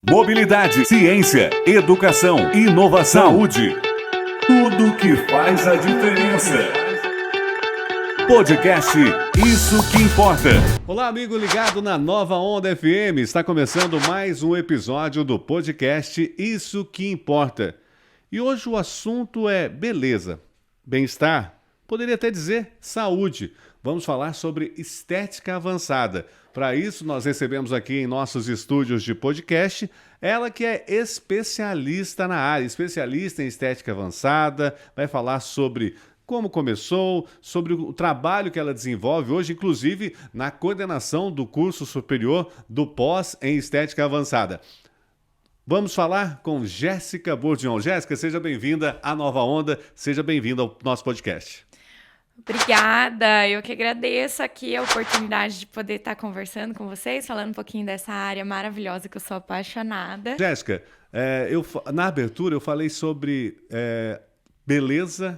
Mobilidade, ciência, educação, inovação, saúde. Tudo que faz a diferença. Podcast Isso Que Importa. Olá, amigo ligado na Nova Onda FM. Está começando mais um episódio do podcast Isso Que Importa. E hoje o assunto é beleza, bem-estar, poderia até dizer saúde. Vamos falar sobre estética avançada. Para isso, nós recebemos aqui em nossos estúdios de podcast ela que é especialista na área, especialista em estética avançada, vai falar sobre como começou, sobre o trabalho que ela desenvolve hoje, inclusive na coordenação do curso superior do pós em estética avançada. Vamos falar com Jéssica Bourdion. Jéssica, seja bem-vinda à Nova Onda, seja bem-vinda ao nosso podcast. Obrigada, eu que agradeço aqui a oportunidade de poder estar conversando com vocês, falando um pouquinho dessa área maravilhosa que eu sou apaixonada. Jéssica, na abertura eu falei sobre beleza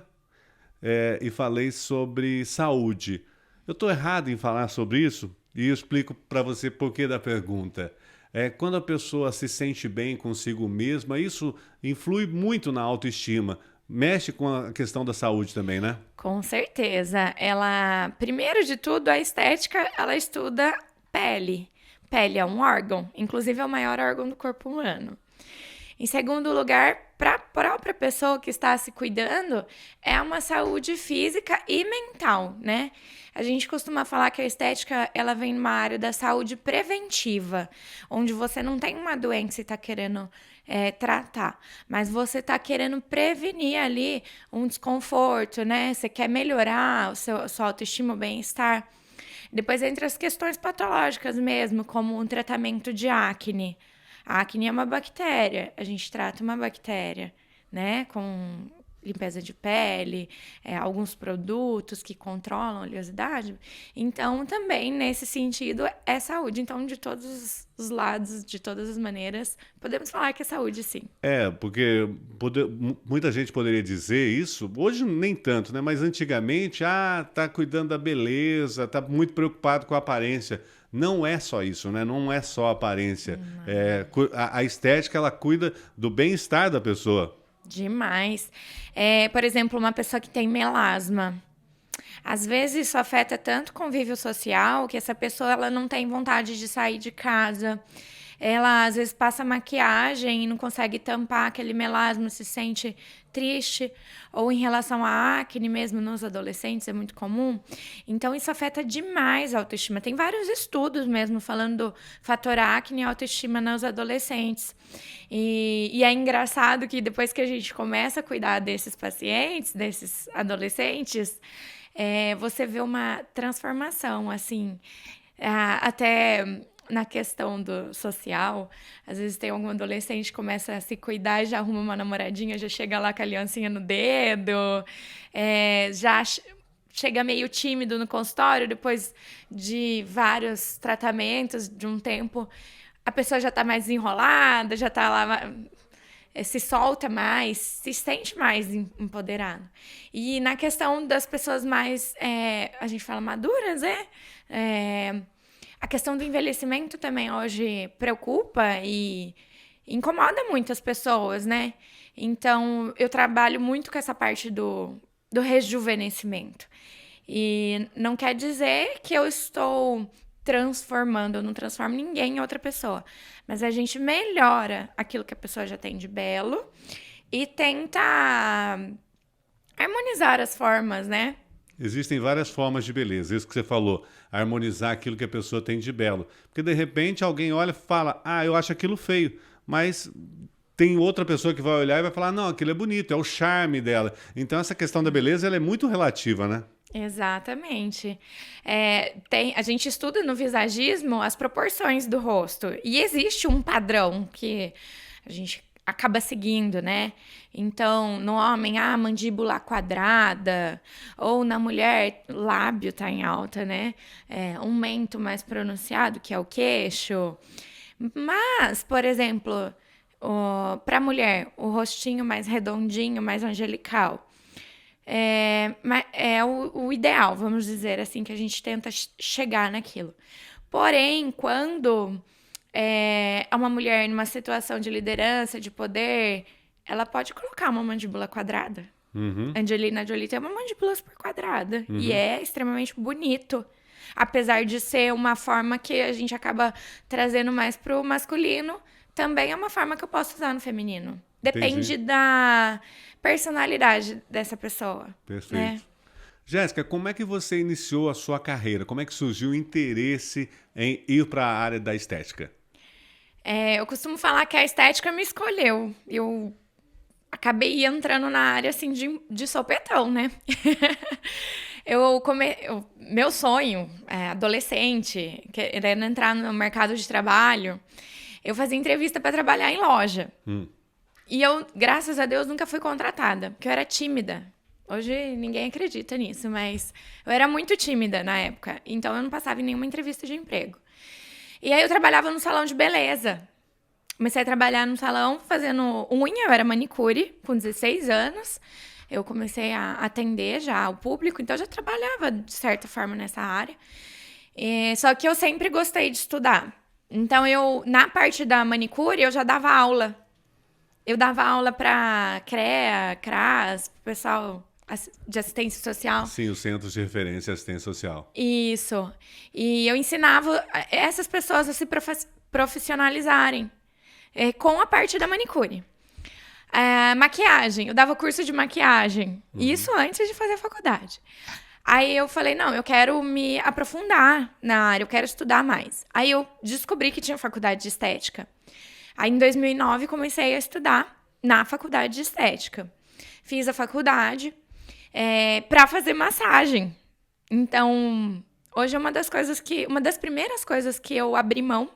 e falei sobre saúde. Eu estou errado em falar sobre isso? E eu explico para você por que da pergunta. Quando a pessoa se sente bem consigo mesma, isso influi muito na autoestima. Mexe com a questão da saúde também, né? Com certeza. Primeiro de tudo, a estética, ela estuda pele. Pele é um órgão, inclusive é o maior órgão do corpo humano. Em segundo lugar, para a própria pessoa que está se cuidando, é uma saúde física e mental, né? A gente costuma falar que a estética, ela vem numa área da saúde preventiva, onde você não tem uma doença e está querendo tratar, mas você está querendo prevenir ali um desconforto, né? Você quer melhorar sua autoestima, o bem-estar. Depois entra as questões patológicas mesmo, como um tratamento de acne. A acne é uma bactéria, a gente trata uma bactéria, né? Com limpeza de pele, alguns produtos que controlam a oleosidade. Então, também, nesse sentido, é saúde. Então, de todos os lados, de todas as maneiras, podemos falar que é saúde, sim. Porque muita gente poderia dizer isso, hoje nem tanto, né? Mas antigamente, tá cuidando da beleza, tá muito preocupado com a aparência. Não é só isso, né? Não é só a aparência. A estética, ela cuida do bem-estar da pessoa. Demais. Por exemplo, uma pessoa que tem melasma. Às vezes isso afeta tanto o convívio social que essa pessoa ela não tem vontade de sair de casa. Ela, às vezes, passa maquiagem e não consegue tampar aquele melasma, se sente triste. Ou em relação à acne mesmo nos adolescentes, é muito comum. Então, isso afeta demais a autoestima. Tem vários estudos mesmo falando do fator acne e autoestima nos adolescentes. E é engraçado que depois que a gente começa a cuidar desses pacientes, desses adolescentes, você vê uma transformação, assim, até na questão do social. Às vezes tem algum adolescente que começa a se cuidar e já arruma uma namoradinha, já chega lá com a aliancinha no dedo, já chega meio tímido no consultório, depois de vários tratamentos, de um tempo, a pessoa já está mais enrolada, já está lá, se solta mais, se sente mais empoderado. E na questão das pessoas mais, a gente fala maduras, a questão do envelhecimento também hoje preocupa e incomoda muito as pessoas, né? Então, eu trabalho muito com essa parte do rejuvenescimento. E não quer dizer que eu estou transformando, eu não transformo ninguém em outra pessoa. Mas a gente melhora aquilo que a pessoa já tem de belo e tenta harmonizar as formas, né? Existem várias formas de beleza, isso que você falou, harmonizar aquilo que a pessoa tem de belo. Porque, de repente, alguém olha e fala, eu acho aquilo feio, mas tem outra pessoa que vai olhar e vai falar, não, aquilo é bonito, é o charme dela. Então, essa questão da beleza, ela é muito relativa, né? Exatamente. A gente estuda no visagismo as proporções do rosto, e existe um padrão que a gente acaba seguindo, né? Então, no homem, mandíbula quadrada, ou na mulher, lábio tá em alta, né? Um mento mais pronunciado, que é o queixo. Mas, por exemplo, para a mulher, o rostinho mais redondinho, mais angelical. É o ideal, vamos dizer assim, que a gente tenta chegar naquilo. Porém, quando é uma mulher numa situação de liderança, de poder, ela pode colocar uma mandíbula quadrada. Angelina Jolie tem uma mandíbula super quadrada. E é extremamente bonito. Apesar de ser uma forma que a gente acaba trazendo mais pro masculino, também é uma forma que eu posso usar no feminino. Depende da personalidade dessa pessoa. Perfeito. Né? Jéssica, como é que você iniciou a sua carreira? Como é que surgiu o interesse em ir para a área da estética? Eu costumo falar que a estética me escolheu. Eu acabei entrando na área, assim, de sopetão, né? Meu sonho, adolescente, querendo entrar no mercado de trabalho, eu fazia entrevista para trabalhar em loja. E eu, graças a Deus, nunca fui contratada, porque eu era tímida. Hoje ninguém acredita nisso, mas eu era muito tímida na época. Então eu não passava em nenhuma entrevista de emprego. E aí eu trabalhava no salão de beleza. Comecei a trabalhar no salão fazendo unha, eu era manicure, com 16 anos. Eu comecei a atender já o público, então eu já trabalhava, de certa forma, nessa área. Só que eu sempre gostei de estudar. Então, na parte da manicure, eu já dava aula. Eu dava aula para CREA, CRAS, pessoal de assistência social. Sim, os Centros de Referência e Assistência Social. Isso. E eu ensinava essas pessoas a se profissionalizarem com a parte da manicure. Maquiagem. Eu dava curso de maquiagem. Isso antes de fazer a faculdade. Aí eu falei, não, eu quero me aprofundar na área, eu quero estudar mais. Aí eu descobri que tinha faculdade de estética. Aí em 2009 comecei a estudar na faculdade de estética. Fiz a faculdade para fazer massagem. Então, hoje é uma das primeiras coisas que eu abri mão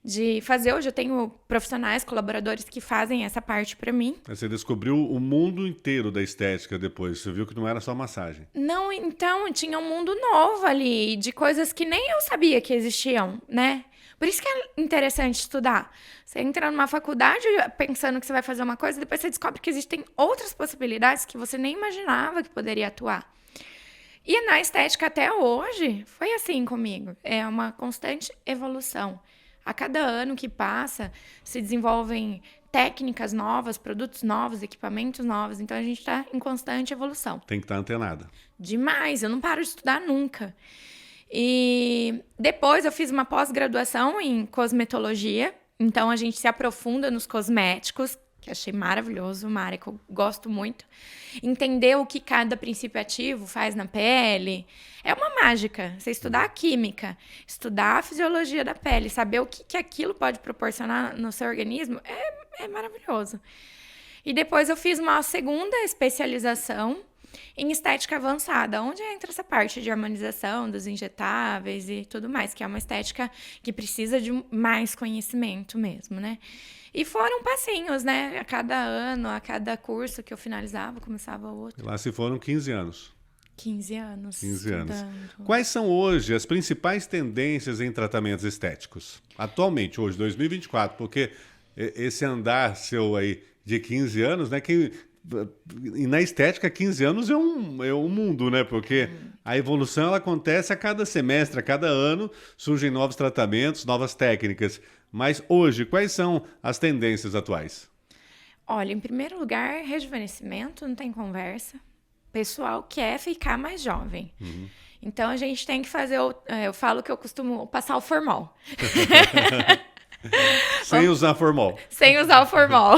de fazer. Hoje eu tenho profissionais, colaboradores que fazem essa parte para mim. Você descobriu o mundo inteiro da estética depois. Você viu que não era só massagem. Não, então tinha um mundo novo ali, de coisas que nem eu sabia que existiam, né? Por isso que é interessante estudar. Você entra numa faculdade pensando que você vai fazer uma coisa, depois você descobre que existem outras possibilidades que você nem imaginava que poderia atuar. E na estética até hoje, foi assim comigo. É uma constante evolução. A cada ano que passa, se desenvolvem técnicas novas, produtos novos, equipamentos novos. Então, a gente está em constante evolução. Tem que estar antenada. Demais. Eu não paro de estudar nunca. E depois eu fiz uma pós-graduação em cosmetologia. Então, a gente se aprofunda nos cosméticos, que achei maravilhoso, uma área que eu gosto muito. Entender o que cada princípio ativo faz na pele. É uma mágica. Você estudar a química, estudar a fisiologia da pele, saber o que aquilo pode proporcionar no seu organismo, é maravilhoso. E depois eu fiz uma segunda especialização em estética avançada, onde entra essa parte de harmonização dos injetáveis e tudo mais, que é uma estética que precisa de mais conhecimento mesmo, né? E foram passinhos, né? A cada ano, a cada curso que eu finalizava, começava outro. Lá se foram 15 anos. 15 anos. 15 anos. Quais são hoje as principais tendências em tratamentos estéticos? Atualmente, hoje, 2024, porque esse andar seu aí de 15 anos, né? E na estética, 15 anos é um mundo, né? Porque a evolução ela acontece a cada semestre, a cada ano, surgem novos tratamentos, novas técnicas. Mas hoje, quais são as tendências atuais? Olha, em primeiro lugar, rejuvenescimento, não tem conversa. O pessoal quer ficar mais jovem. Então, a gente tem que fazer... Eu falo que eu costumo passar o formol. Sem usar formol. Sem usar o formol.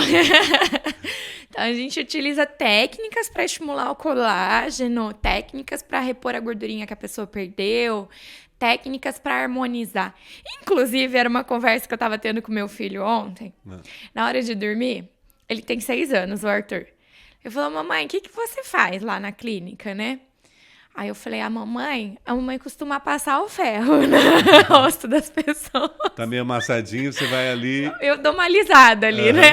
Então, a gente utiliza técnicas para estimular o colágeno, técnicas para repor a gordurinha que a pessoa perdeu, técnicas para harmonizar. Inclusive, era uma conversa que eu estava tendo com meu filho ontem. Na hora de dormir, ele tem 6 anos, o Arthur. Ele falou, mamãe, o que você faz lá na clínica, né? Aí eu falei, a mamãe costuma passar o ferro no rosto das pessoas. Tá meio amassadinho, você vai ali... Eu dou uma alisada ali, né?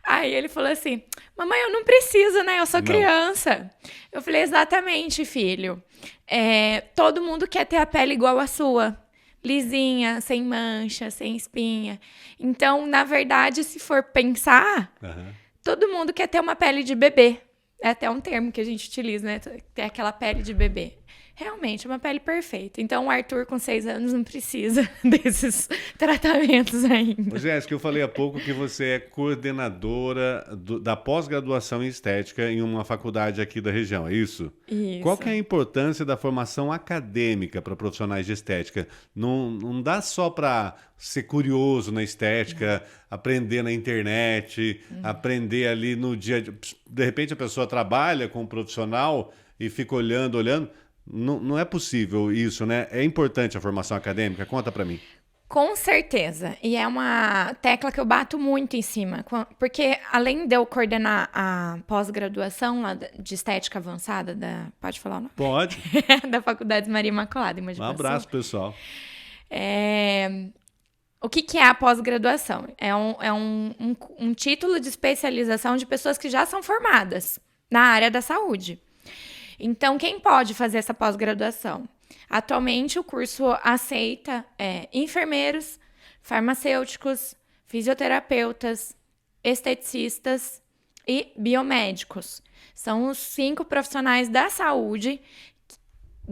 Aí ele falou assim, mamãe, eu não preciso, né? Eu sou criança. Eu falei, exatamente, filho. Todo mundo quer ter a pele igual a sua. Lisinha, sem mancha, sem espinha. Então, na verdade, se for pensar, todo mundo quer ter uma pele de bebê. É até um termo que a gente utiliza, né? Ter aquela pele de bebê. realmente é uma pele perfeita. Então, o Arthur, com 6 anos, não precisa desses tratamentos ainda. Ô, Jéssica, eu falei há pouco que você é coordenadora da pós-graduação em estética em uma faculdade aqui da região, é isso? Isso. Qual que é a importância da formação acadêmica para profissionais de estética? Não dá só para ser curioso na estética, aprender na internet, aprender ali no dia a dia. De repente a pessoa trabalha com um profissional e fica olhando. Não é possível isso, né? É importante a formação acadêmica? Conta para mim. Com certeza. E é uma tecla que eu bato muito em cima. Porque além de eu coordenar a pós-graduação lá de estética avançada Pode falar o nome? Pode. Da Faculdade Maria Imaculada, em Mogi Um Guaçu. abraço, pessoal. O que é a pós-graduação? É um título de especialização de pessoas que já são formadas na área da saúde. Então, quem pode fazer essa pós-graduação? Atualmente, o curso aceita enfermeiros, farmacêuticos, fisioterapeutas, esteticistas e biomédicos. São os 5 profissionais da saúde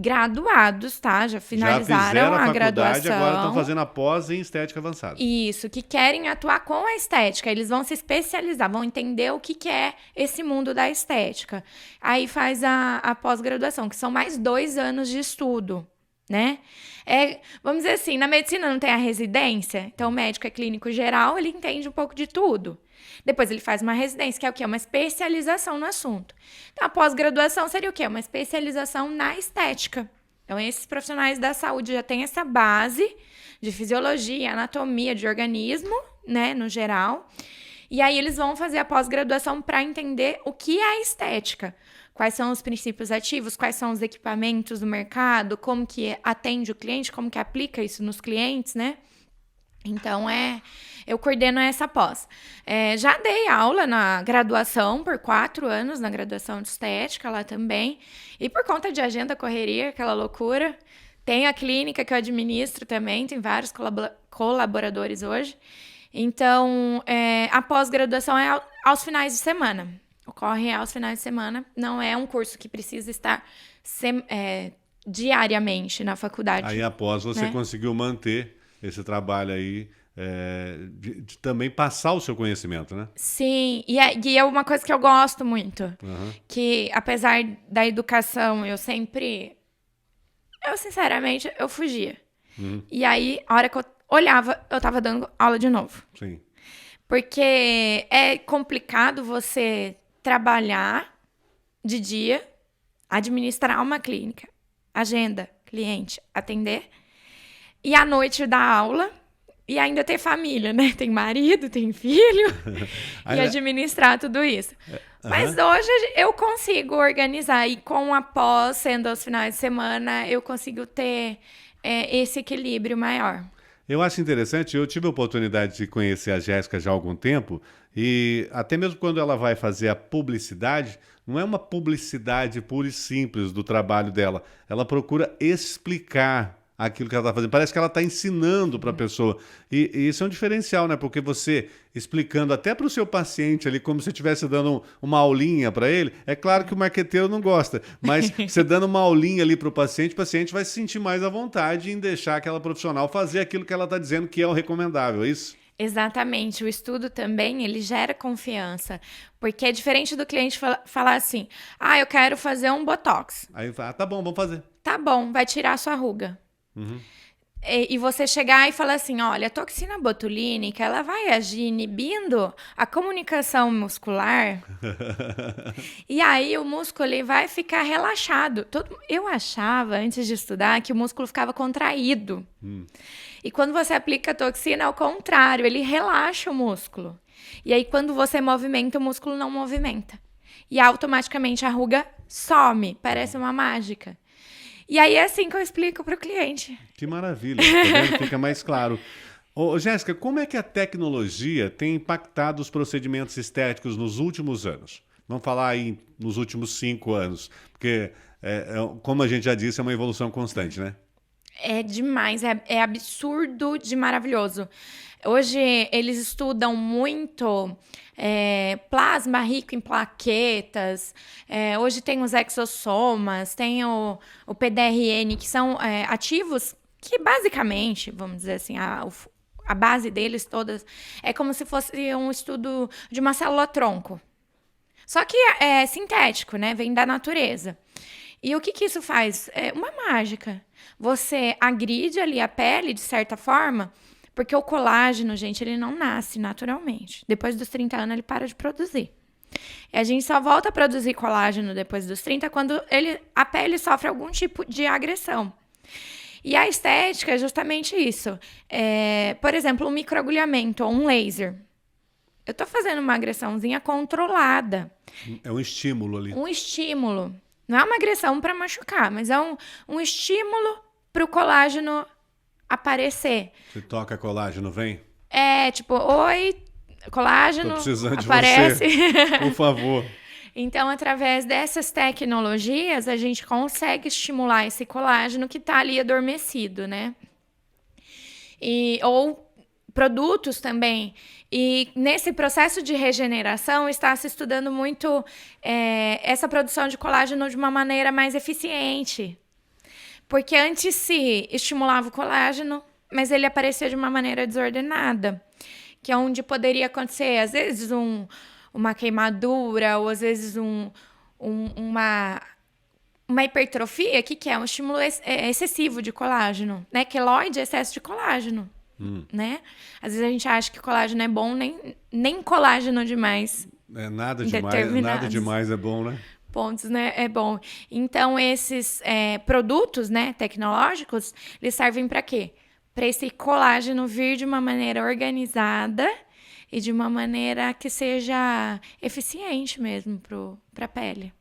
graduados, tá? Já finalizaram a graduação. Agora estão fazendo a pós em estética avançada. Isso, que querem atuar com a estética. Eles vão se especializar, vão entender o que é esse mundo da estética. Aí faz a pós-graduação, que são mais 2 anos de estudo, né? Vamos dizer assim, na medicina não tem a residência, então o médico é clínico geral, ele entende um pouco de tudo. Depois ele faz uma residência, que é o quê? Uma especialização no assunto. Então, a pós-graduação seria o quê? Uma especialização na estética. Então, esses profissionais da saúde já têm essa base de fisiologia, anatomia de organismo, né, no geral. E aí, eles vão fazer a pós-graduação para entender o que é a estética. Quais são os princípios ativos, quais são os equipamentos do mercado, como que atende o cliente, como que aplica isso nos clientes, né? Então, eu coordeno essa pós. Já dei aula na graduação por 4 anos, na graduação de estética lá também. E por conta de agenda, correria, aquela loucura. Tenho a clínica que eu administro também, tem vários colaboradores hoje. Então, a pós-graduação é aos finais de semana. Ocorre aos finais de semana. Não é um curso que precisa estar diariamente na faculdade. Aí, após, você conseguiu manter esse trabalho aí, de também passar o seu conhecimento, né? Sim, e é uma coisa que eu gosto muito. Uhum. Que, apesar da educação, sinceramente, eu fugia. Uhum. E aí, a hora que eu olhava, eu tava dando aula de novo. Sim. Porque é complicado você trabalhar de dia, administrar uma clínica, agenda, cliente, atender, e à noite dar aula e ainda ter família, né? Tem marido, tem filho e administrar tudo isso. Mas hoje eu consigo organizar e com a pós, sendo aos finais de semana, eu consigo ter esse equilíbrio maior. Eu acho interessante, eu tive a oportunidade de conhecer a Jéssica já há algum tempo e até mesmo quando ela vai fazer a publicidade, não é uma publicidade pura e simples do trabalho dela. Ela procura explicar aquilo que ela está fazendo. Parece que ela está ensinando para a pessoa. E isso é um diferencial, né? Porque você explicando até para o seu paciente ali, como se estivesse dando uma aulinha para ele, é claro que o marqueteiro não gosta, mas você dando uma aulinha ali para o paciente vai se sentir mais à vontade em deixar aquela profissional fazer aquilo que ela está dizendo que é o recomendável, é isso? Exatamente. O estudo também, ele gera confiança. Porque é diferente do cliente falar assim, eu quero fazer um botox. Aí fala, tá bom, vamos fazer. Tá bom, vai tirar a sua ruga. Uhum. E você chegar e falar assim, olha, a toxina botulínica, ela vai agir inibindo a comunicação muscular. E aí o músculo ele vai ficar relaxado. Eu achava, antes de estudar, que o músculo ficava contraído. E quando você aplica a toxina, ao contrário, ele relaxa o músculo. E aí quando você movimenta, o músculo não movimenta. E automaticamente a ruga some, parece uma mágica. E aí é assim que eu explico para o cliente. Que maravilha, tá vendo? Fica mais claro. Ô, Jéssica, como é que a tecnologia tem impactado os procedimentos estéticos nos últimos anos? Vamos falar aí nos últimos 5 anos, porque, como a gente já disse, é uma evolução constante, né? É demais, é absurdo de maravilhoso. Hoje eles estudam muito plasma rico em plaquetas. Hoje tem os exossomas, tem o PDRN, que são ativos que basicamente, vamos dizer assim, a base deles todas é como se fosse um estudo de uma célula-tronco. Só que é sintético, né? Vem da natureza. E o que isso faz? É uma mágica. Você agride ali a pele, de certa forma, porque o colágeno, gente, ele não nasce naturalmente. Depois dos 30 anos, ele para de produzir. E a gente só volta a produzir colágeno depois dos 30 quando a pele sofre algum tipo de agressão. E a estética é justamente isso. Por exemplo, um microagulhamento ou um laser. Eu tô fazendo uma agressãozinha controlada. É um estímulo ali. Um estímulo. Não é uma agressão para machucar, mas é um estímulo para o colágeno aparecer. Você toca colágeno, vem? Tipo, oi, colágeno, tô precisando aparece. De você, por favor. Então, através dessas tecnologias, a gente consegue estimular esse colágeno que está ali adormecido, né? Ou produtos também. E nesse processo de regeneração está se estudando muito essa produção de colágeno de uma maneira mais eficiente. Porque antes se estimulava o colágeno, mas ele aparecia de uma maneira desordenada. Que é onde poderia acontecer, às vezes, uma queimadura, ou às vezes uma hipertrofia, que é um estímulo excessivo de colágeno, né? Queloide é excesso de colágeno. Né? Às vezes a gente acha que colágeno é bom, nem colágeno demais. Nada demais é bom, né? Pontos, né? É bom. Então, esses produtos, né, tecnológicos, eles servem para quê? Para esse colágeno vir de uma maneira organizada e de uma maneira que seja eficiente mesmo para a pele.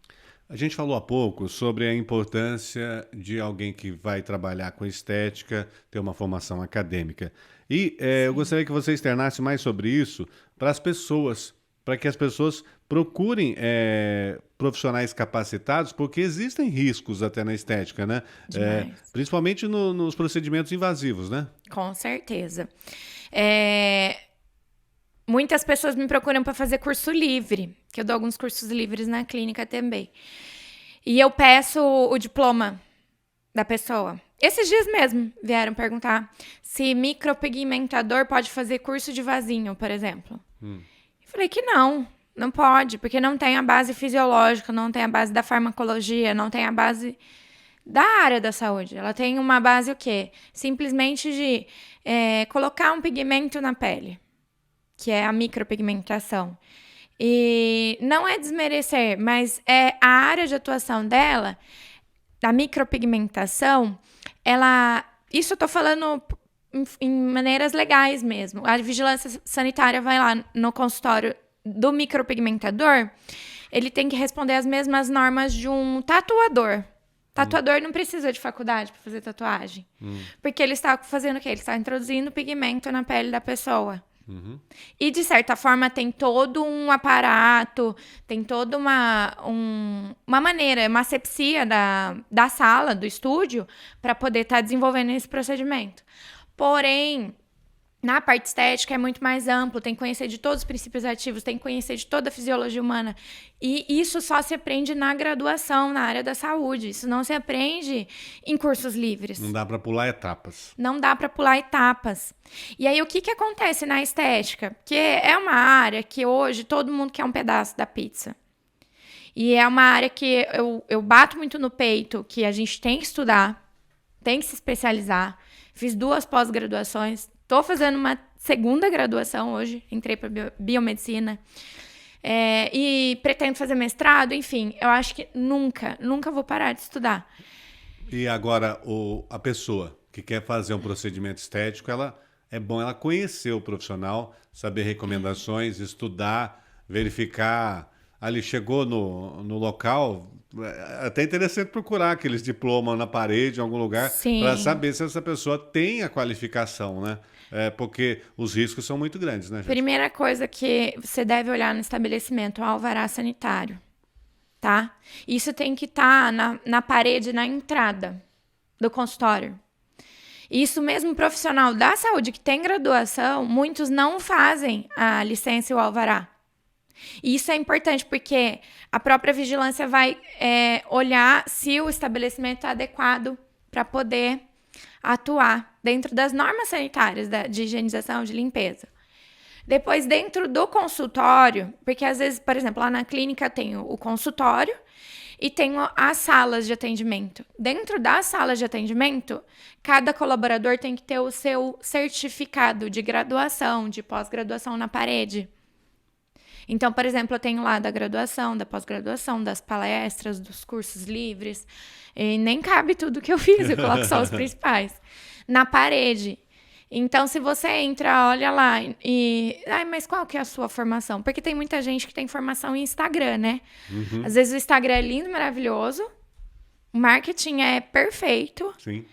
A gente falou há pouco sobre a importância de alguém que vai trabalhar com estética ter uma formação acadêmica. E eu gostaria que você externasse mais sobre isso para as pessoas, para que as pessoas procurem profissionais capacitados, porque existem riscos até na estética, né? Principalmente nos procedimentos invasivos, né? Com certeza. Muitas pessoas me procuram para fazer curso livre, que eu dou alguns cursos livres na clínica também. E eu peço o diploma da pessoa. Esses dias mesmo vieram perguntar se micropigmentador pode fazer curso de vasinho, por exemplo. Eu falei que não pode, porque não tem a base fisiológica, não tem a base da farmacologia, não tem a base da área da saúde. Ela tem uma base o quê? Simplesmente de colocar um pigmento na pele, que é a micropigmentação. E não é desmerecer, mas a área de atuação dela, da micropigmentação, isso eu tô falando em maneiras legais mesmo. A vigilância sanitária vai lá no consultório do micropigmentador, ele tem que responder as mesmas normas de um tatuador. Tatuador não precisa de faculdade para fazer tatuagem. Porque ele está fazendo o quê? Ele está introduzindo pigmento na pele da pessoa. E, de certa forma, tem todo um aparato, tem toda uma maneira, uma asepsia da sala, do estúdio, para poder estar desenvolvendo esse procedimento. Porém, na parte estética é muito mais amplo, tem que conhecer de todos os princípios ativos, tem que conhecer de toda a fisiologia humana. E isso só se aprende na graduação, na área da saúde. Isso não se aprende em cursos livres. Não dá para pular etapas. Não dá para pular etapas. E aí, o que acontece na estética? Porque é uma área que hoje todo mundo quer um pedaço da pizza. E é uma área que eu bato muito no peito, que a gente tem que estudar, tem que se especializar. Fiz 2 pós-graduações. Estou fazendo uma segunda graduação hoje, entrei para biomedicina e pretendo fazer mestrado, enfim, eu acho que nunca vou parar de estudar. E agora, a pessoa que quer fazer um procedimento estético, é bom ela conhecer o profissional, saber recomendações, estudar, verificar. Ali chegou no local, é até interessante procurar aqueles diplomas na parede, em algum lugar, para saber se essa pessoa tem a qualificação, né? Porque os riscos são muito grandes, né, gente? Primeira coisa que você deve olhar no estabelecimento, o alvará sanitário, tá? Isso tem que estar na parede, na entrada do consultório. Isso mesmo, profissional da saúde que tem graduação, muitos não fazem a licença e o alvará. E isso é importante porque a própria vigilância vai olhar se o estabelecimento está adequado para poder atuar dentro das normas sanitárias de higienização, de limpeza. Depois, dentro do consultório, porque às vezes, por exemplo, lá na clínica tem o consultório e tem as salas de atendimento. Dentro das salas de atendimento, cada colaborador tem que ter o seu certificado de graduação, de pós-graduação na parede. Então, por exemplo, eu tenho lá da graduação, da pós-graduação, das palestras, dos cursos livres. E nem cabe tudo que eu fiz, eu coloco só os principais. Na parede. Então, se você entra, olha lá e... mas qual que é a sua formação? Porque tem muita gente que tem formação em Instagram, né? Uhum. Às vezes o Instagram é lindo, maravilhoso. O marketing é perfeito. Sim.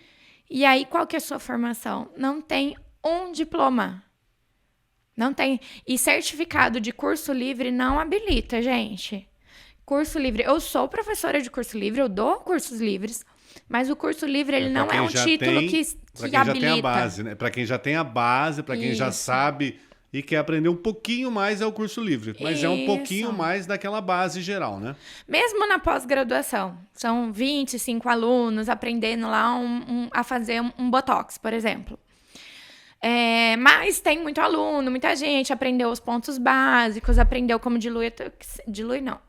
E aí, qual que é a sua formação? Não tem um diploma. Não tem. E certificado de curso livre não habilita, gente. Curso livre. Eu sou professora de curso livre, eu dou cursos livres. Mas o curso livre, ele não é um título que habilita. Já tem a base, né? Para quem já tem a base, para quem já sabe e quer aprender um pouquinho mais, é o curso livre. Mas é um pouquinho mais daquela base geral, né? Mesmo na pós-graduação. São 25 alunos aprendendo lá a fazer um botox, por exemplo. Mas tem muito aluno, muita gente aprendeu os pontos básicos, aprendeu como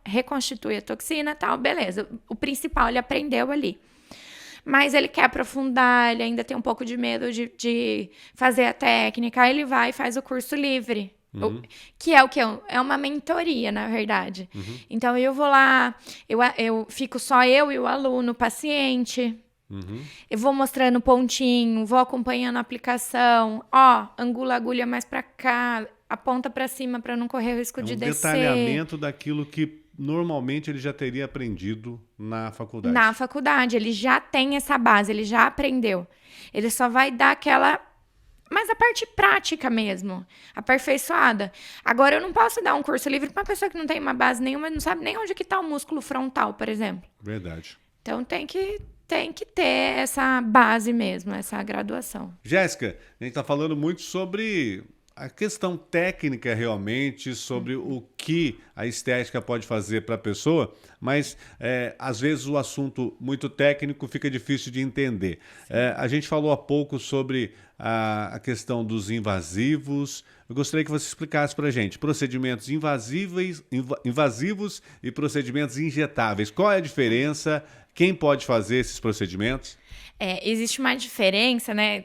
reconstitui a toxina e tal, beleza. O principal ele aprendeu ali. Mas ele quer aprofundar, ele ainda tem um pouco de medo de fazer a técnica, aí ele vai e faz o curso livre. Uhum. Que é o quê? É uma mentoria, na verdade. Uhum. Então, eu vou lá, eu fico só eu e o aluno, o paciente. Uhum. Eu vou mostrando pontinho, vou acompanhando a aplicação. Angula a agulha mais pra cá, aponta pra cima pra não correr o risco de descer. Detalhamento daquilo que normalmente ele já teria aprendido na faculdade. Na faculdade, ele já tem essa base, ele já aprendeu. Ele só vai dar aquela... Mas a parte prática mesmo, aperfeiçoada. Agora, eu não posso dar um curso livre para uma pessoa que não tem uma base nenhuma, não sabe nem onde que está o músculo frontal, por exemplo. Verdade. Então, tem que ter essa base mesmo, essa graduação. Jéssica, a gente está falando muito sobre a questão técnica realmente, sobre o que a estética pode fazer para a pessoa, mas às vezes o assunto muito técnico fica difícil de entender. A gente falou há pouco sobre a questão dos invasivos. Eu gostaria que você explicasse para a gente procedimentos invasivos e procedimentos injetáveis. Qual é a diferença? Quem pode fazer esses procedimentos? Existe uma diferença, né?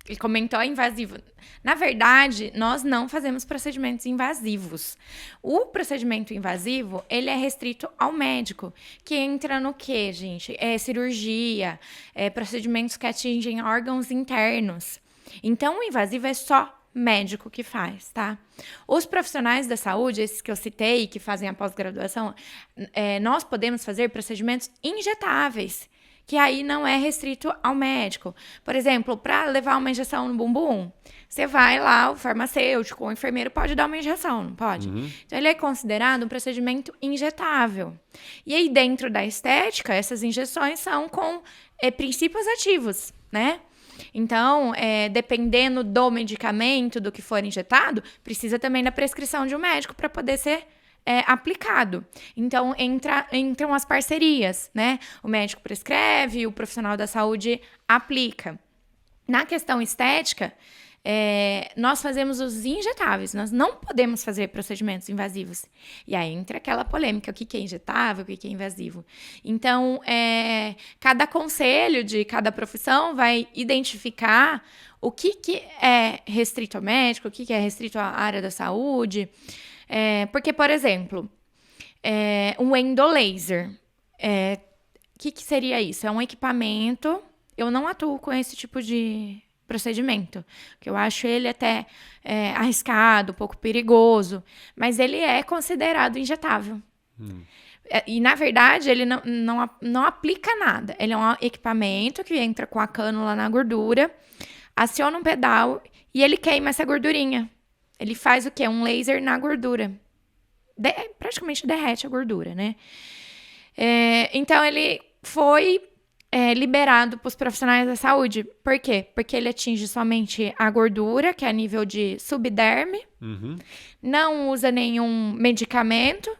Ele comentou invasivo. Na verdade, nós não fazemos procedimentos invasivos. O procedimento invasivo, ele é restrito ao médico, que entra no quê, gente? Cirurgia, procedimentos que atingem órgãos internos. Então, o invasivo é só médico que faz, tá? Os profissionais da saúde, esses que eu citei, que fazem a pós-graduação, nós podemos fazer procedimentos injetáveis, que aí não é restrito ao médico. Por exemplo, para levar uma injeção no bumbum, você vai lá, o farmacêutico, o enfermeiro pode dar uma injeção, não pode? Uhum. Então, ele é considerado um procedimento injetável. E aí, dentro da estética, essas injeções são com princípios ativos, né? Então, dependendo do medicamento, do que for injetado, precisa também da prescrição de um médico para poder ser aplicado. Então, entram as parcerias, né? O médico prescreve, o profissional da saúde aplica. Na questão estética, nós fazemos os injetáveis, nós não podemos fazer procedimentos invasivos. E aí entra aquela polêmica, o que é injetável, o que é invasivo. Então, cada conselho de cada profissão vai identificar o que é restrito ao médico, o que é restrito à área da saúde. Porque, por exemplo, um endolaser, o que seria isso? É um equipamento, eu não atuo com esse tipo de procedimento, que eu acho ele até arriscado, um pouco perigoso, mas ele é considerado injetável. E, na verdade, ele não aplica nada. Ele é um equipamento que entra com a cânula na gordura, aciona um pedal e ele queima essa gordurinha. Ele faz o quê? Um laser na gordura. Praticamente derrete a gordura, né? Então, ele foi liberado para os profissionais da saúde. Por quê? Porque ele atinge somente a gordura, que é a nível de subderme, não usa nenhum medicamento,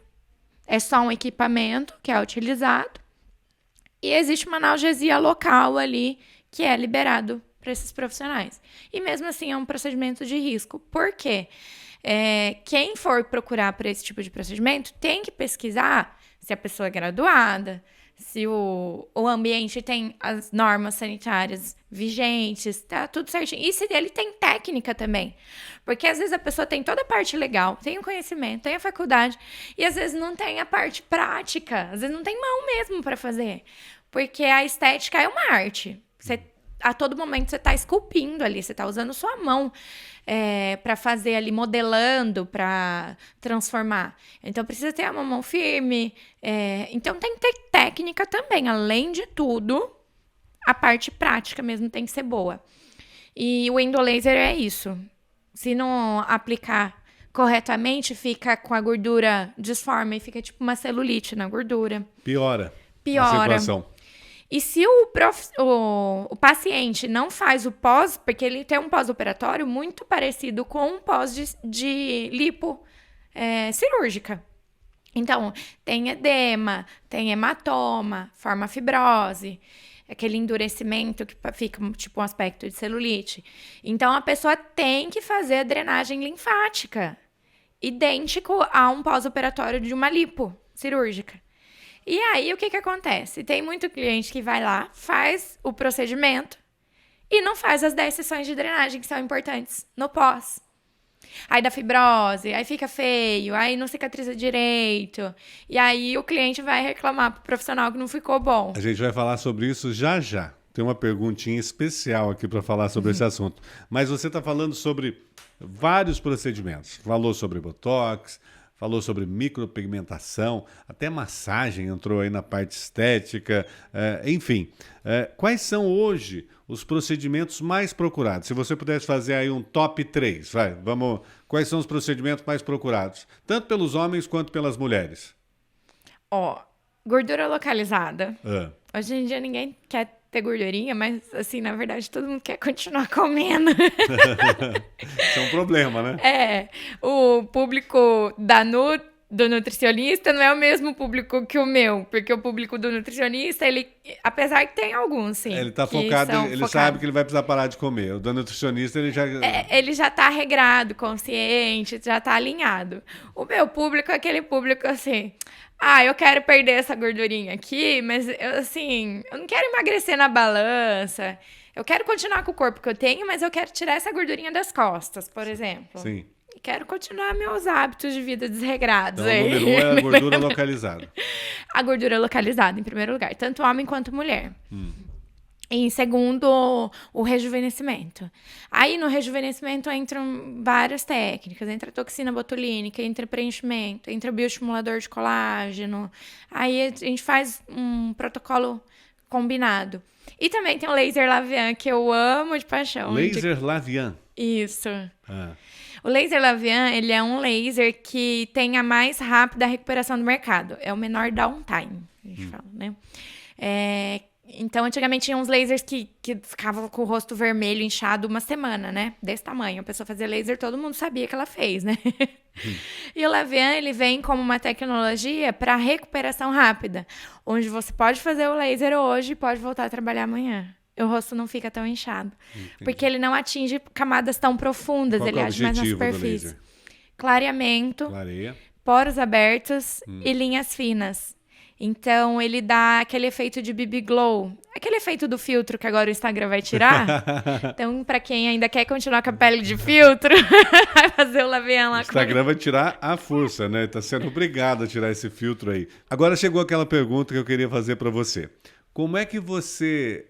é só um equipamento que é utilizado, e existe uma analgesia local ali que é liberado para esses profissionais. E mesmo assim é um procedimento de risco. Por quê? Quem for procurar por esse tipo de procedimento tem que pesquisar se a pessoa é graduada, se o ambiente tem as normas sanitárias vigentes, tá tudo certinho. E se ele tem técnica também. Porque às vezes a pessoa tem toda a parte legal, tem o conhecimento, tem a faculdade, e às vezes não tem a parte prática, às vezes não tem mão mesmo para fazer. Porque a estética é uma arte. A todo momento você está esculpindo ali, você está usando sua mão para fazer ali, modelando, para transformar. Então, precisa ter uma mão firme. Então, tem que ter técnica também. Além de tudo, a parte prática mesmo tem que ser boa. E o endolaser é isso. Se não aplicar corretamente, fica com a gordura disforme, fica tipo uma celulite na gordura. Piora. A situação. E se o paciente não faz o pós, porque ele tem um pós-operatório muito parecido com um pós de lipo cirúrgica. Então, tem edema, tem hematoma, forma fibrose, aquele endurecimento que fica tipo um aspecto de celulite. Então, a pessoa tem que fazer a drenagem linfática, idêntico a um pós-operatório de uma lipo cirúrgica. E aí, o que acontece? Tem muito cliente que vai lá, faz o procedimento e não faz as 10 sessões de drenagem que são importantes no pós. Aí dá fibrose, aí fica feio, aí não cicatriza direito. E aí o cliente vai reclamar pro profissional que não ficou bom. A gente vai falar sobre isso já já. Tem uma perguntinha especial aqui para falar sobre esse assunto. Mas você está falando sobre vários procedimentos. Falou sobre botox, falou sobre micropigmentação, até massagem entrou aí na parte estética, enfim. Quais são hoje os procedimentos mais procurados? Se você pudesse fazer aí um top 3, vamos. Quais são os procedimentos mais procurados? Tanto pelos homens quanto pelas mulheres. Gordura localizada. Hoje em dia ninguém quer ter gordurinha, mas assim, na verdade, todo mundo quer continuar comendo. Isso é um problema, né? O público do nutricionista não é o mesmo público que o meu, porque o público do nutricionista, ele, apesar que tem alguns, sim. Ele tá focado, ele sabe que ele vai precisar parar de comer. O do nutricionista, ele já... ele já tá regrado, consciente, já tá alinhado. O meu público é aquele público assim... eu quero perder essa gordurinha aqui, mas eu não quero emagrecer na balança. Eu quero continuar com o corpo que eu tenho, mas eu quero tirar essa gordurinha das costas, por exemplo. Sim. E quero continuar meus hábitos de vida desregrados. Então, o número 1 é a gordura localizada. A gordura localizada, em primeiro lugar. Tanto homem quanto mulher. Em segundo, o rejuvenescimento. Aí, no rejuvenescimento, entram várias técnicas. Entra a toxina botulínica, entra preenchimento, entra o bioestimulador de colágeno. Aí, a gente faz um protocolo combinado. E também tem o laser Lavian, que eu amo de paixão. Laser Lavian? Isso. O laser Lavian, ele é um laser que tem a mais rápida recuperação do mercado. É o menor downtime, a gente fala, né? Então, antigamente tinha uns lasers que ficavam com o rosto vermelho, inchado, uma semana, né? Desse tamanho. A pessoa fazia laser, todo mundo sabia que ela fez, né? E o Lavian, ele vem como uma tecnologia para recuperação rápida, onde você pode fazer o laser hoje e pode voltar a trabalhar amanhã. O rosto não fica tão inchado. Entendi. Porque ele não atinge camadas tão profundas, Qual ele age mais na superfície. Clareamento, poros abertos e linhas finas. Então, ele dá aquele efeito de BB Glow. Aquele efeito do filtro que agora o Instagram vai tirar. Então, para quem ainda quer continuar com a pele de filtro, vai fazer o Lavian lá. O Instagram vai tirar à força, né? Tá sendo obrigado a tirar esse filtro aí. Agora chegou aquela pergunta que eu queria fazer para você. Como é que você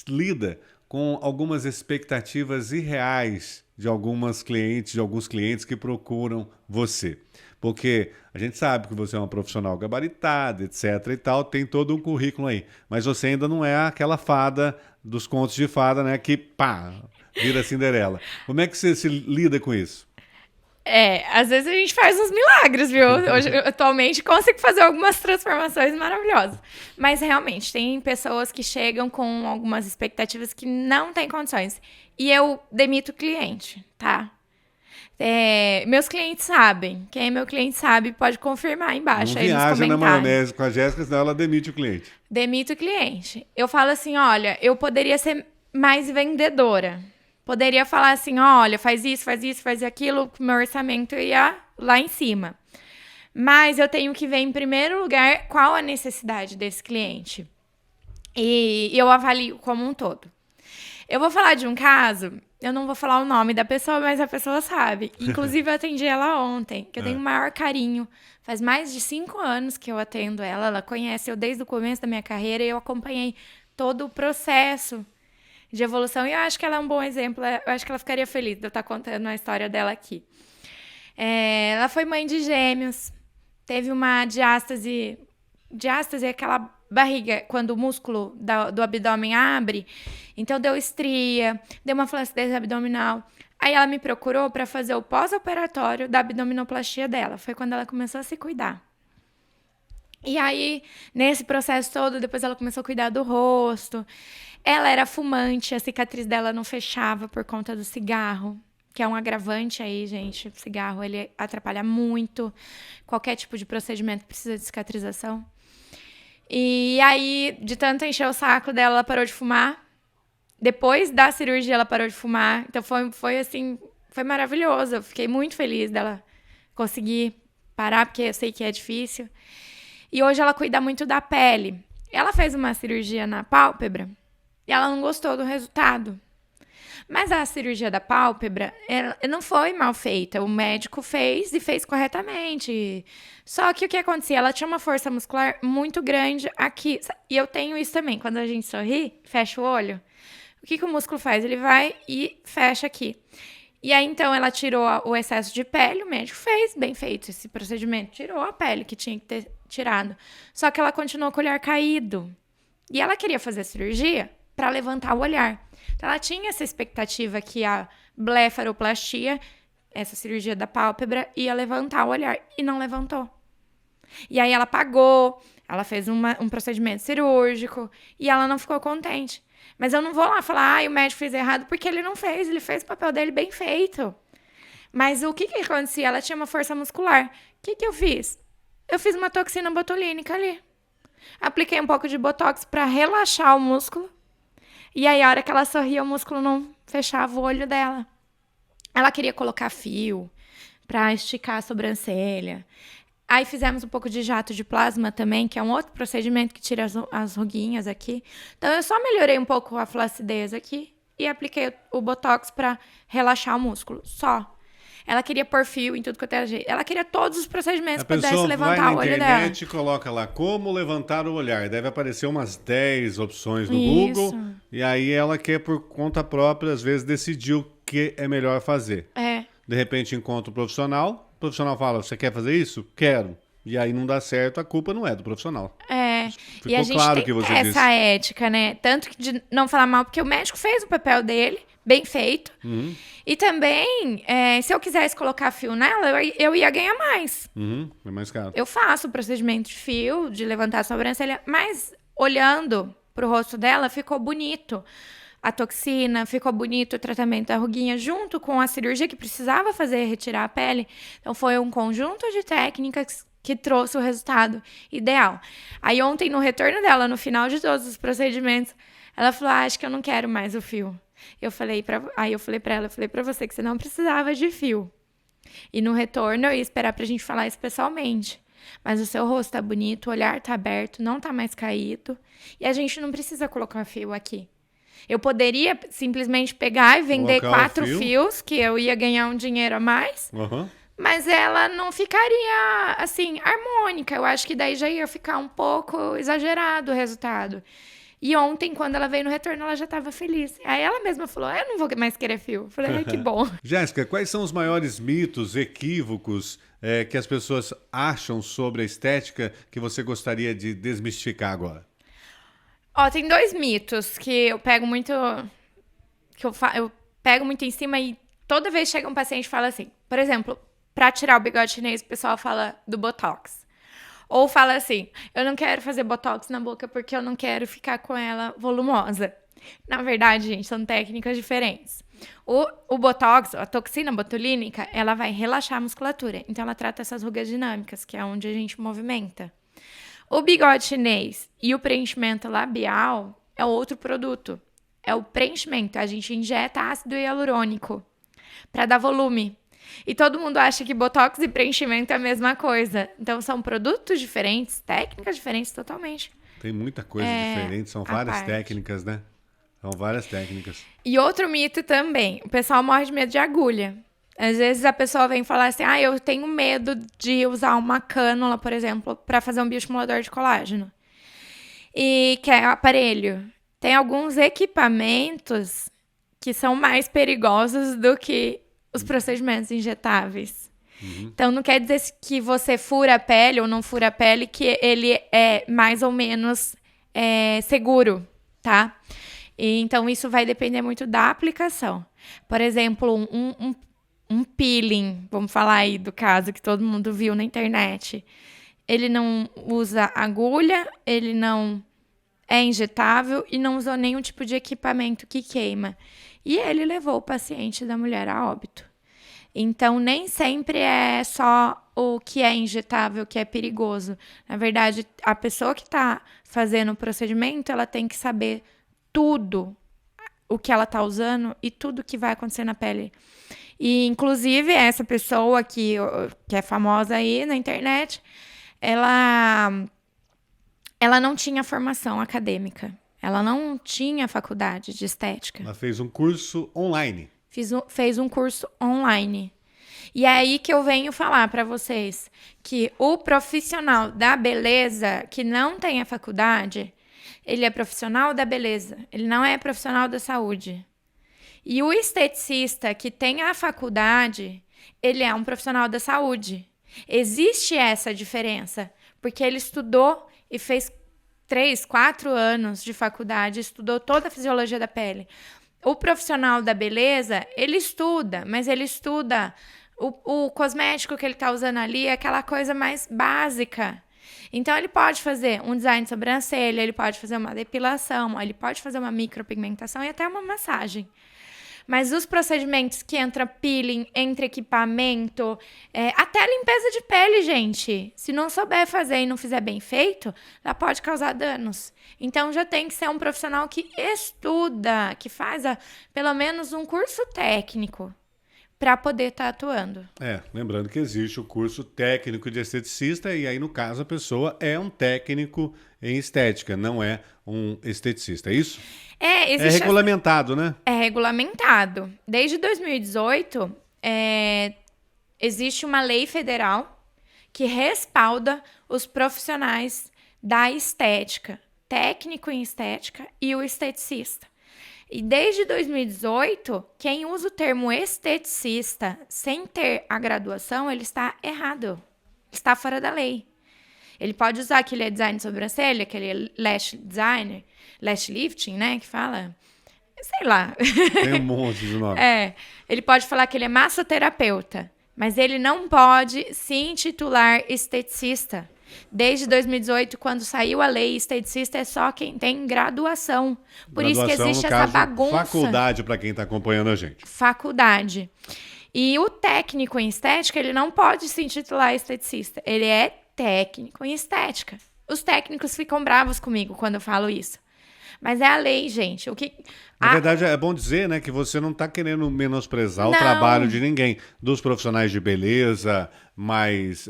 lida com algumas expectativas irreais de alguns clientes que procuram você? Porque a gente sabe que você é uma profissional gabaritada, etc. e tal, tem todo um currículo aí. Mas você ainda não é aquela fada dos contos de fada, né? Que, vira Cinderela. Como é que você se lida com isso? Às vezes a gente faz uns milagres, viu? Hoje, atualmente, consigo fazer algumas transformações maravilhosas. Mas, realmente, tem pessoas que chegam com algumas expectativas que não têm condições. E eu demito o cliente, tá? Meus clientes sabem. Quem é meu cliente sabe, pode confirmar aí embaixo. Não aí nos viaja na comentários. maionese com a Jéssica, senão ela demite o cliente. Demito o cliente. Eu falo assim, olha, eu poderia ser mais vendedora. Poderia falar assim, olha, faz isso, faz aquilo, que meu orçamento ia lá em cima. Mas eu tenho que ver, em primeiro lugar, qual a necessidade desse cliente. E eu avalio como um todo. Eu vou falar de um caso, eu não vou falar o nome da pessoa, mas a pessoa sabe. Inclusive, eu atendi ela ontem, que eu tenho o maior carinho. Faz mais de 5 anos que eu atendo ela, ela conhece eu desde o começo da minha carreira e eu acompanhei todo o processo de evolução. E eu acho que ela é um bom exemplo, eu acho que ela ficaria feliz de eu estar contando a história dela aqui. Ela foi mãe de gêmeos, teve uma diástase é aquela barriga, quando o músculo do abdômen abre, então deu estria, deu uma flacidez abdominal. Aí ela me procurou para fazer o pós-operatório da abdominoplastia dela, foi quando ela começou a se cuidar. E aí, nesse processo todo, depois ela começou a cuidar do rosto. Ela era fumante, a cicatriz dela não fechava por conta do cigarro, que é um agravante aí, gente. O cigarro, ele atrapalha muito. Qualquer tipo de procedimento precisa de cicatrização. E aí, de tanto encher o saco dela, ela parou de fumar. Depois da cirurgia, ela parou de fumar. Então, foi assim, foi maravilhoso. Eu fiquei muito feliz dela conseguir parar, porque eu sei que é difícil. E hoje ela cuida muito da pele. Ela fez uma cirurgia na pálpebra e ela não gostou do resultado. Mas a cirurgia da pálpebra não foi mal feita. O médico fez e fez corretamente. Só que o que acontecia? Ela tinha uma força muscular muito grande aqui. E eu tenho isso também. Quando a gente sorri, fecha o olho. O que o músculo faz? Ele vai e fecha aqui. E aí, então, ela tirou o excesso de pele. O médico fez, bem feito esse procedimento. Tirou a pele que tinha que ter tirado. Só que ela continuou com o olhar caído. E ela queria fazer a cirurgia para levantar o olhar. Então, ela tinha essa expectativa que a blefaroplastia, essa cirurgia da pálpebra, ia levantar o olhar. E não levantou. E aí, ela pagou, ela fez um procedimento cirúrgico e ela não ficou contente. Mas eu não vou lá falar, o médico fez errado, porque ele não fez. Ele fez o papel dele bem feito. Mas o que acontecia? Ela tinha uma força muscular. O que eu fiz? Eu fiz uma toxina botulínica ali. Apliquei um pouco de botox para relaxar o músculo. E aí, a hora que ela sorria, o músculo não fechava o olho dela. Ela queria colocar fio para esticar a sobrancelha. Aí fizemos um pouco de jato de plasma também, que é um outro procedimento que tira as ruguinhas aqui. Então, eu só melhorei um pouco a flacidez aqui e apliquei o botox para relaxar o músculo. Só. Ela queria pôr fio em tudo que eu tenho jeito. Ela queria todos os procedimentos que pudesse levantar o olho dela. A pessoa vai na internet e coloca lá como levantar o olhar. Deve aparecer umas 10 opções no Isso. Google. E aí ela quer, por conta própria, às vezes, decidir o que é melhor fazer. De repente, encontra um profissional. O profissional fala, você quer fazer isso? Quero. E aí não dá certo, a culpa não é do profissional. Ficou e a gente claro tem que você essa disse. ética, né? Tanto que de não falar mal, porque o médico fez o papel dele, bem feito. E também, se eu quisesse colocar fio nela, eu ia ganhar mais. É mais caro. Eu faço o procedimento de fio, de levantar a sobrancelha, mas olhando pro rosto dela, ficou bonito. A toxina, ficou bonito o tratamento da ruguinha, junto com a cirurgia que precisava fazer, retirar a pele. Então, foi um conjunto de técnicas que trouxe o resultado ideal. Aí, ontem, no retorno dela, no final de todos os procedimentos, ela falou, acho que eu não quero mais o fio. Aí eu falei pra ela, pra você que você não precisava de fio. E no retorno, eu ia esperar pra gente falar isso pessoalmente. Mas o seu rosto tá bonito, o olhar tá aberto, não tá mais caído. E a gente não precisa colocar fio aqui. Eu poderia simplesmente pegar e vender 4 fios, que eu ia ganhar um dinheiro a mais. Mas ela não ficaria, assim, harmônica. Eu acho que daí já ia ficar um pouco exagerado o resultado. E ontem, quando ela veio no retorno, ela já estava feliz. Aí ela mesma falou, eu não vou mais querer fio. Eu falei, ai, que bom. Jéssica, quais são os maiores mitos, equívocos que as pessoas acham sobre a estética que você gostaria de desmistificar agora? Tem 2 mitos que eu pego muito... eu pego muito em cima e toda vez chega um paciente e fala assim... Por exemplo, Pra tirar o bigode chinês, o pessoal fala do Botox. Ou fala assim, eu não quero fazer Botox na boca porque eu não quero ficar com ela volumosa. Na verdade, gente, são técnicas diferentes. O Botox, a toxina botulínica, ela vai relaxar a musculatura. Então, ela trata essas rugas dinâmicas, que é onde a gente movimenta. O bigode chinês e o preenchimento labial é outro produto. É o preenchimento. A gente injeta ácido hialurônico para dar volume. E todo mundo acha que Botox e preenchimento é a mesma coisa. Então, são produtos diferentes, técnicas diferentes totalmente. Tem muita coisa diferente, são várias técnicas, né? São várias técnicas. E outro mito também, o pessoal morre de medo de agulha. Às vezes a pessoa vem falar assim, eu tenho medo de usar uma cânula, por exemplo, para fazer um bioestimulador de colágeno. E quer aparelho. Tem alguns equipamentos que são mais perigosos do que os procedimentos injetáveis. Então, não quer dizer que você fura a pele ou não fura a pele, que ele é mais ou menos seguro, tá? Então, isso vai depender muito da aplicação. Por exemplo, um peeling, vamos falar aí do caso que todo mundo viu na internet. Ele não usa agulha, ele não é injetável e não usou nenhum tipo de equipamento que queima. E ele levou o paciente da mulher a óbito. Então, nem sempre é só o que é injetável que é perigoso. Na verdade, a pessoa que está fazendo o procedimento, ela tem que saber tudo o que ela está usando e tudo que vai acontecer na pele. E, inclusive, essa pessoa que é famosa aí na internet, ela não tinha formação acadêmica. Ela não tinha faculdade de estética. Ela fez um curso online. Fez um curso online. E é aí que eu venho falar para vocês que o profissional da beleza que não tem a faculdade, ele é profissional da beleza, ele não é profissional da saúde. E o esteticista que tem a faculdade, ele é um profissional da saúde. Existe essa diferença, porque ele estudou e fez 3, 4 anos de faculdade, estudou toda a fisiologia da pele. O profissional da beleza, ele estuda, mas ele estuda o cosmético que ele está usando ali, aquela coisa mais básica. Então, ele pode fazer um design de sobrancelha, ele pode fazer uma depilação, ele pode fazer uma micropigmentação e até uma massagem. Mas os procedimentos que entra peeling, entra equipamento, até a limpeza de pele, gente. Se não souber fazer e não fizer bem feito, ela pode causar danos. Então, já tem que ser um profissional que estuda, que faz pelo menos um curso técnico para poder estar atuando. Lembrando que existe o curso técnico de esteticista e aí, no caso, a pessoa é um técnico em estética, não é um esteticista, é isso? É regulamentado, né? É regulamentado. Desde 2018, existe uma lei federal que respalda os profissionais da estética, técnico em estética e o esteticista. E desde 2018, quem usa o termo esteticista sem ter a graduação, ele está errado. Está fora da lei. Ele pode usar que ele é design de sobrancelha, que ele é lash designer, lash lifting, né, que fala... Sei lá. Tem um monte de nome. Ele pode falar que ele é massoterapeuta, mas ele não pode se intitular esteticista. Desde 2018, quando saiu a lei, esteticista é só quem tem graduação. Por isso que existe essa bagunça. Faculdade, para quem está acompanhando a gente. Faculdade. E o técnico em estética, ele não pode se intitular esteticista. Ele é técnico em estética. Os técnicos ficam bravos comigo quando eu falo isso. Mas é a lei, gente. Na verdade, é bom dizer, né, que você não está querendo menosprezar o trabalho de ninguém. Dos profissionais de beleza, mas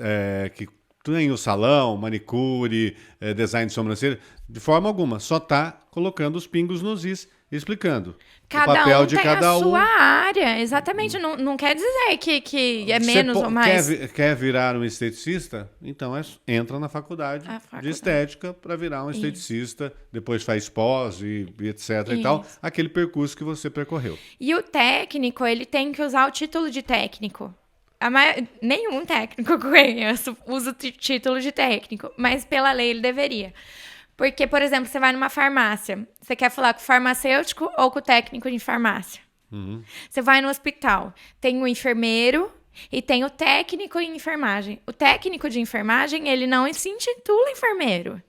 que tem o salão, manicure, design de sobrancelha, de forma alguma. Só está colocando os pingos nos is, explicando o papel de cada um. Tem a sua área, exatamente. Não quer dizer que é menos ou mais. Quer virar um esteticista? Então entra na faculdade de estética para virar um esteticista, depois faz pós e etc. e tal, aquele percurso que você percorreu. E o técnico, ele tem que usar o título de técnico. Nenhum técnico que eu conheço usa o título de técnico, mas pela lei ele deveria. Porque, por exemplo, você vai numa farmácia, você quer falar com o farmacêutico ou com o técnico de farmácia? Você vai no hospital, tem o enfermeiro E tem o técnico em enfermagem. O técnico de enfermagem, ele não se intitula enfermeiro,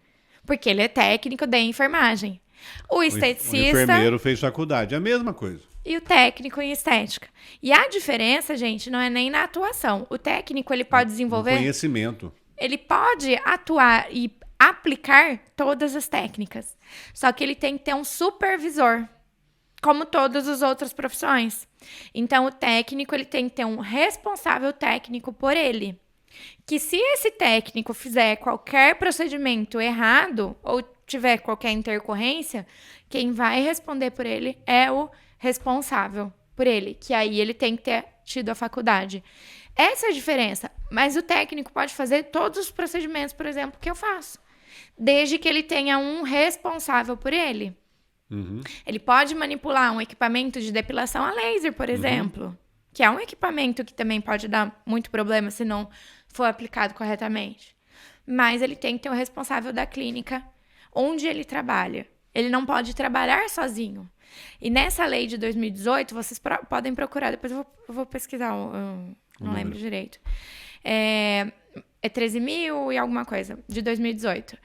porque ele é técnico de enfermagem. O esteticista... O enfermeiro fez faculdade, é a mesma coisa. E o técnico em estética. E a diferença, gente, não é nem na atuação. O técnico, ele pode desenvolver... Conhecimento. Ele pode atuar e aplicar todas as técnicas. Só que ele tem que ter um supervisor, como todas as outras profissões. Então, o técnico, ele tem que ter um responsável técnico por ele. Que se esse técnico fizer qualquer procedimento errado ou tiver qualquer intercorrência, quem vai responder por ele é o responsável por ele, que aí ele tem que ter tido a faculdade. Essa é a diferença. Mas o técnico pode fazer todos os procedimentos, por exemplo, que eu faço, desde que ele tenha um responsável por ele. Uhum. Ele pode manipular um equipamento de depilação a laser, por exemplo, que é um equipamento que também pode dar muito problema se não for aplicado corretamente. Mas ele tem que ter o responsável da clínica onde ele trabalha. Ele não pode trabalhar sozinho. E nessa lei de 2018, vocês podem procurar, depois eu vou pesquisar, eu não lembro direito. É 13 mil e alguma coisa, de 2018.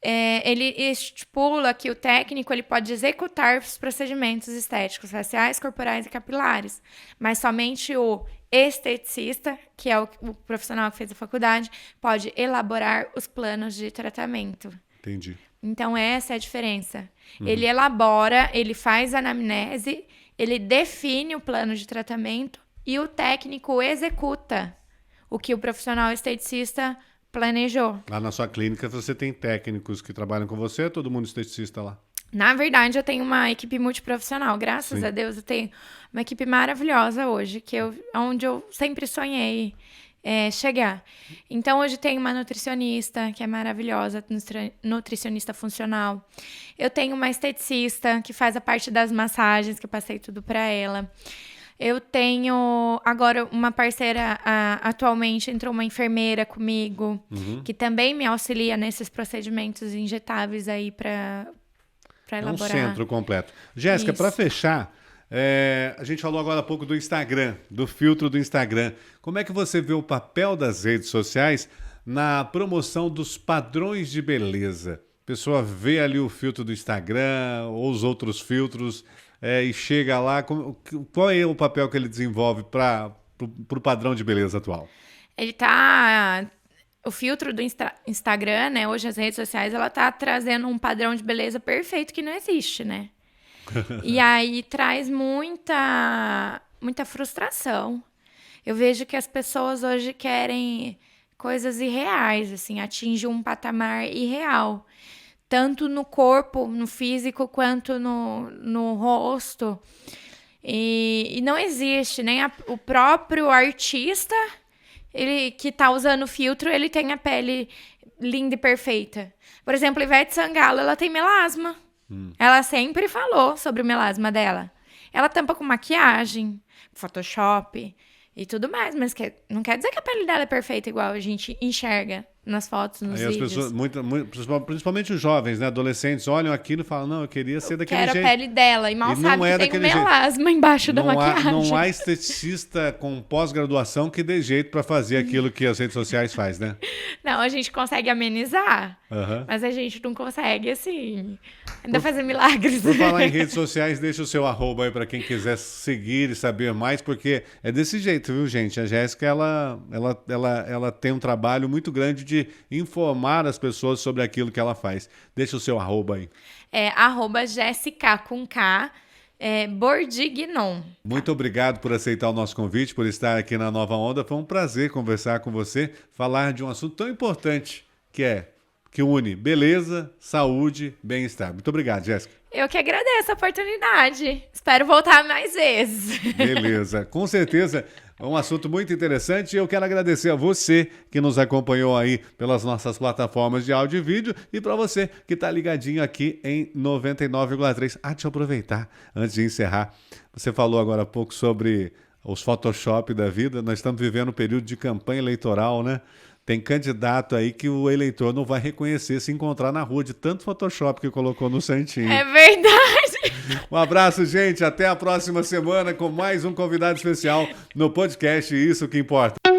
Ele estipula que o técnico ele pode executar os procedimentos estéticos, faciais, corporais e capilares, mas somente o esteticista, que é o profissional que fez a faculdade, pode elaborar os planos de tratamento. Entendi. Então, essa é a diferença. Ele elabora, ele faz a anamnese, ele define o plano de tratamento e o técnico executa o que o profissional esteticista planejou. Lá na sua clínica você tem técnicos que trabalham com você, todo mundo esteticista lá? Na verdade, eu tenho uma equipe multiprofissional. Graças Sim. a Deus, eu tenho uma equipe maravilhosa hoje, onde eu sempre sonhei chegar. Então, hoje tem uma nutricionista, que é maravilhosa, nutricionista funcional. Eu tenho uma esteticista, que faz a parte das massagens, que eu passei tudo para ela. Eu tenho agora uma parceira, atualmente entrou uma enfermeira comigo, que também me auxilia nesses procedimentos injetáveis aí para elaborar. É um centro completo. Jéssica, para fechar, a gente falou agora há pouco do Instagram, do filtro do Instagram. Como é que você vê o papel das redes sociais na promoção dos padrões de beleza? A pessoa vê ali o filtro do Instagram ou os outros filtros e chega lá. Qual é o papel que ele desenvolve para o padrão de beleza atual? O filtro do Instagram, né? Hoje as redes sociais, ela tá trazendo um padrão de beleza perfeito que não existe, né? E aí traz muita frustração. Eu vejo que as pessoas hoje querem coisas irreais, assim, atingir um patamar irreal. Tanto no corpo, no físico, quanto no rosto. E não existe, nem o próprio artista, ele que tá usando filtro, ele tem a pele linda e perfeita. Por exemplo, Ivete Sangalo, ela tem melasma. Ela sempre falou sobre o melasma dela. Ela tampa com maquiagem, Photoshop e tudo mais, mas não quer dizer que a pele dela é perfeita igual a gente enxerga nas fotos, nos vídeos. As pessoas, principalmente os jovens, né, adolescentes, olham aquilo e falam, não, eu queria ser daquele jeito. Quero a pele dela, e mal sabe que tem um melasma embaixo da maquiagem. Não há esteticista com pós-graduação que dê jeito para fazer aquilo que as redes sociais faz, né? Não, a gente consegue amenizar, mas a gente não consegue, assim, ainda fazer milagres. Por falar em redes sociais, deixa o seu arroba aí para quem quiser seguir e saber mais, porque é desse jeito, viu, gente? A Jéssica, ela tem um trabalho muito grande de informar as pessoas sobre aquilo que ela faz. Deixa o seu arroba aí. Jéssica com K, Bordignon. Muito obrigado por aceitar o nosso convite, por estar aqui na Nova Onda. Foi um prazer conversar com você, falar de um assunto tão importante que une beleza, saúde, bem-estar. Muito obrigado, Jéssica. Eu que agradeço a oportunidade. Espero voltar mais vezes. Beleza, com certeza. É um assunto muito interessante e eu quero agradecer a você que nos acompanhou aí pelas nossas plataformas de áudio e vídeo e para você que está ligadinho aqui em 99,3. Deixa eu aproveitar antes de encerrar. Você falou agora há pouco sobre os Photoshop da vida. Nós estamos vivendo um período de campanha eleitoral, né? Tem candidato aí que o eleitor não vai reconhecer se encontrar na rua de tanto Photoshop que colocou no santinho. É verdade. Um abraço, gente. Até a próxima semana com mais um convidado especial no podcast Isso Que Importa.